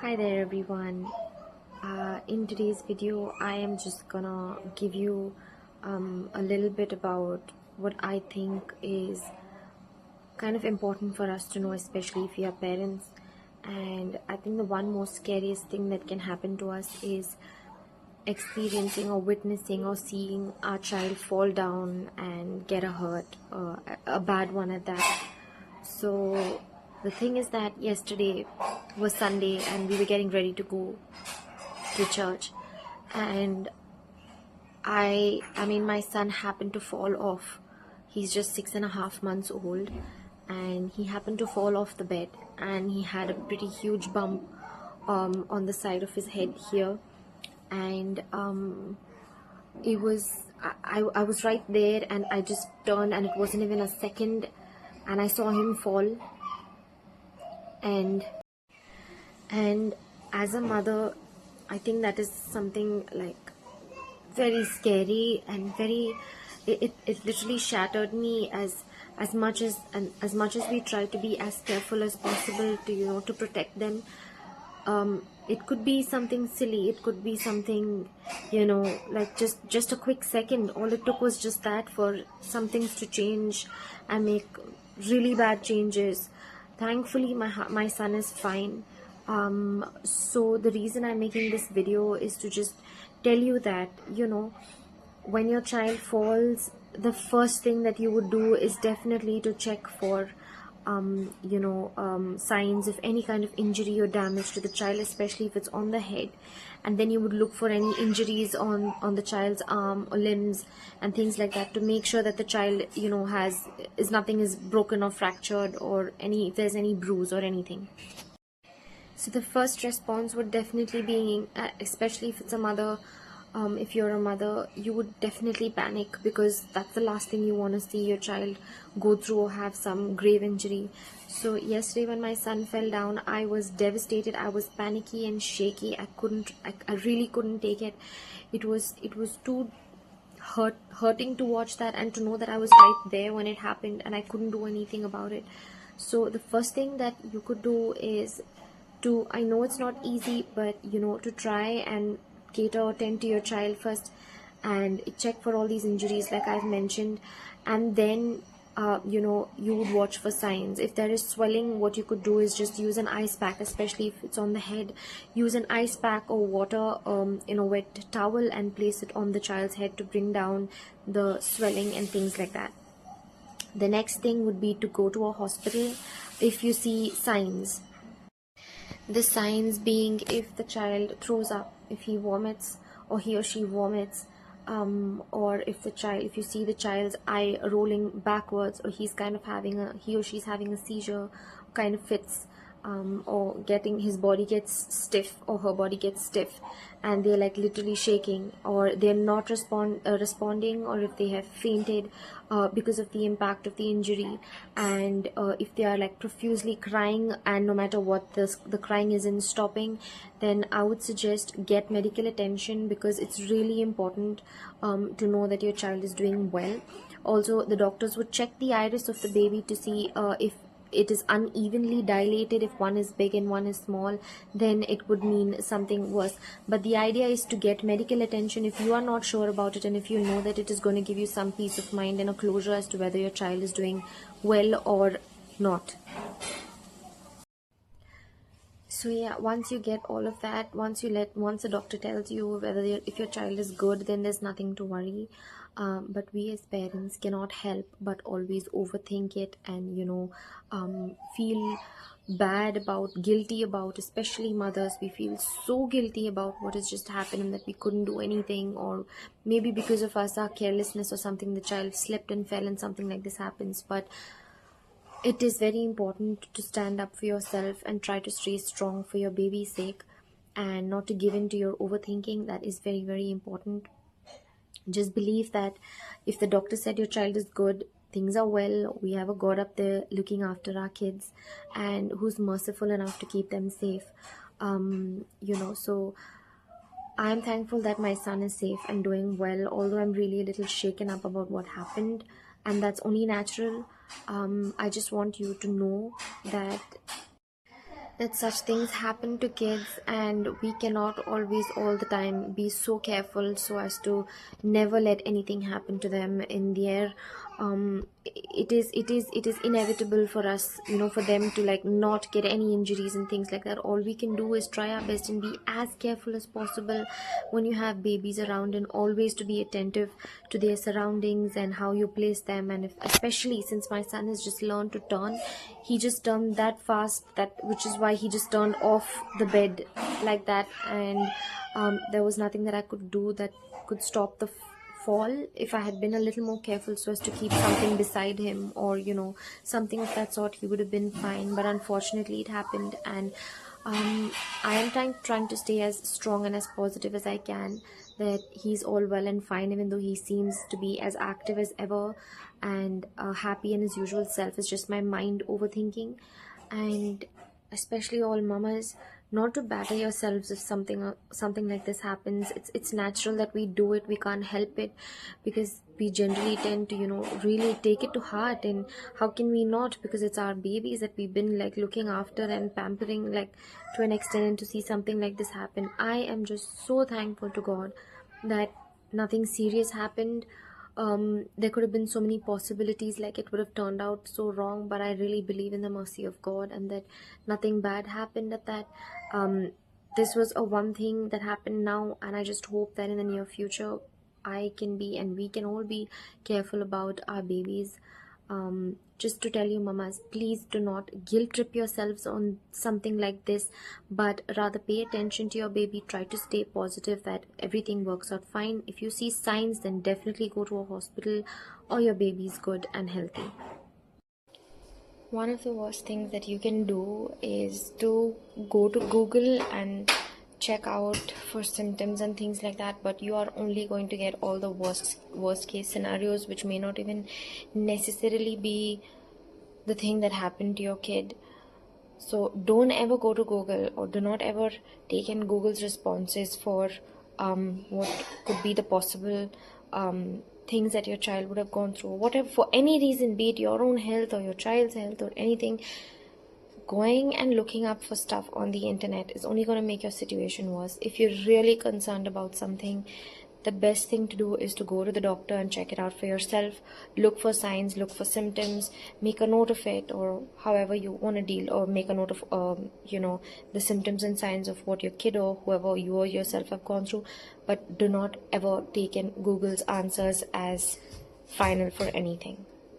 Hi there everyone. In today's video I am just gonna give you a little bit about what I think is kind of important for us to know, especially if we are parents. And I think the one most scariest thing that can happen to us is experiencing or witnessing or seeing our child fall down and get a hurt, a bad one at that. So the thing is that yesterday was Sunday and we were getting ready to go to church, and I mean my son happened to fall off. He's just 6.5 months old, and he happened to fall off the bed, and he had a pretty huge bump on the side of his head here. And it was I was right there, and I just turned, and it wasn't even a second, and I saw him fall. And and as a mother, I think that is something like very scary and very, it literally shattered me, as much as, and as much as we try to be as careful as possible to, to protect them. It could be something silly, it could be something, like just a quick second. All it took was just that for some things to change and make really bad changes. Thankfully my son is fine. So the reason I'm making this video is to just tell you that, when your child falls, the first thing that you would do is definitely to check for signs of any kind of injury or damage to the child, especially if it's on the head. And then you would look for any injuries on the child's arm or limbs and things like that, to make sure that the child, nothing is broken or fractured, or if there's any bruise or anything. So the first response would definitely be, especially if it's a mother, if you're a mother, you would definitely panic, because that's the last thing you want to see your child go through or have some grave injury. So yesterday when my son fell down, I was devastated. I was panicky and shaky. I really couldn't take it. It was too hurting to watch that, and to know that I was right there when it happened and I couldn't do anything about it. So the first thing that you could do is to, I know it's not easy, but to try and tend to your child first, and check for all these injuries like I've mentioned. And then you would watch for signs. If there is swelling, what you could do is just use an ice pack, especially if it's on the head. Use an ice pack or water in a wet towel and place it on the child's head to bring down the swelling and things like that. The next thing would be to go to a hospital if you see signs. The signs being, if the child throws up, if he vomits or he or she vomits, or if you see the child's eye rolling backwards, or he or she's having a seizure, kind of fits, or his body gets stiff, or her body gets stiff, and they're like literally shaking, or they're not responding, or if they have fainted because of the impact of the injury, and if they are like profusely crying, and no matter what the crying isn't stopping, then I would suggest get medical attention, because it's really important to know that your child is doing well. Also, the doctors would check the iris of the baby to see if it is unevenly dilated. If one is big and one is small, then it would mean something worse. But the idea is to get medical attention if you are not sure about it, and if you know that it is going to give you some peace of mind and a closure as to whether your child is doing well or not. So yeah, once you get all of that, once the doctor tells you whether if your child is good, then there's nothing to worry. But we as parents cannot help but always overthink it, and feel guilty about, especially mothers. We feel so guilty about what has just happened, and that we couldn't do anything, or maybe because of us, our carelessness or something, the child slipped and fell and something like this happens. But it is very important to stand up for yourself and try to stay strong for your baby's sake, and not to give in to your overthinking. That is very, very important. Just believe that if the doctor said your child is good, things are well. We have a God up there looking after our kids, and who's merciful enough to keep them safe. So I'm thankful that my son is safe and doing well, although I'm really a little shaken up about what happened, and that's only natural. I just want you to know that that such things happen to kids, and we cannot always all the time be so careful so as to never let anything happen to them in the air. It is inevitable for us, for them to like not get any injuries and things like that. All we can do is try our best and be as careful as possible when you have babies around, and always to be attentive to their surroundings and how you place them. And if, especially since my son has just learned to turn, he just turned that fast, that which is why he just turned off the bed like that. And there was nothing that I could do that could stop the fall. If I had been a little more careful so as to keep something beside him, or something of that sort, he would have been fine. But unfortunately it happened, and I am trying to stay as strong and as positive as I can, that he's all well and fine, even though he seems to be as active as ever and happy in his usual self. It's just my mind overthinking. And especially all mamas, not to batter yourselves if something like this happens. It's natural that we do it. We can't help it, because we generally tend to really take it to heart. And how can we not, because it's our babies that we've been like looking after and pampering like to an extent, and to see something like this happen, I am just so thankful to God that nothing serious happened. There could have been so many possibilities, like it would have turned out so wrong, but I really believe in the mercy of God, and that nothing bad happened at that. This was a one thing that happened now, and I just hope that in the near future I can be, and we can all be careful about our babies. Just to tell you, mamas, please do not guilt trip yourselves on something like this, but rather pay attention to your baby. Try to stay positive that everything works out fine. If you see signs, then definitely go to a hospital, or your baby is good and healthy. One of the worst things that you can do is to go to Google and check out for symptoms and things like that, but you are only going to get all the worst case scenarios, which may not even necessarily be the thing that happened to your kid. So don't ever go to Google, or do not ever take in Google's responses for what could be the possible things that your child would have gone through, whatever, for any reason, be it your own health or your child's health or anything. Going and looking up for stuff on the internet is only going to make your situation worse. If you're really concerned about something, the best thing to do is to go to the doctor and check it out for yourself. Look for signs, look for symptoms, make a note of it, or however you want to deal, or make a note of the symptoms and signs of what your kid or whoever you or yourself have gone through. But do not ever take in Google's answers as final for anything.